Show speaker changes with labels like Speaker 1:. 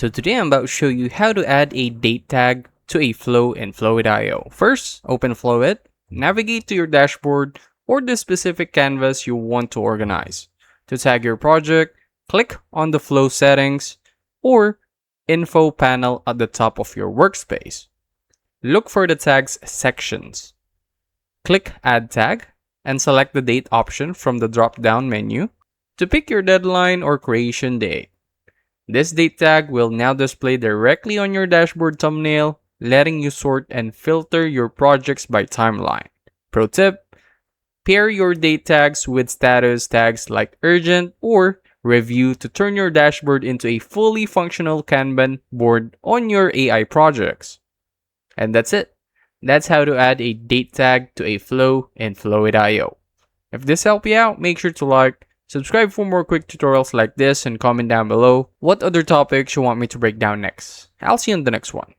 Speaker 1: So today I'm about to show you how to add a date tag to a flow in Flowith.io. First, open Flowith, navigate to your dashboard or the specific canvas you want to organize. To tag your project, click on the flow settings or info panel at the top of your workspace. Look for the tags sections. Click Add Tag and select the date option from the drop-down menu to pick your deadline or creation date. This date tag will now display directly on your dashboard thumbnail, letting you sort and filter your projects by timeline. Pro tip: pair your date tags with status tags like urgent or review to turn your dashboard into a fully functional Kanban board on your AI projects. And that's it. That's how to add a date tag to a flow in Flowith.io. If this helped you out, make sure to like, subscribe for more quick tutorials like this, and comment down below what other topics you want me to break down next. I'll see you in the next one.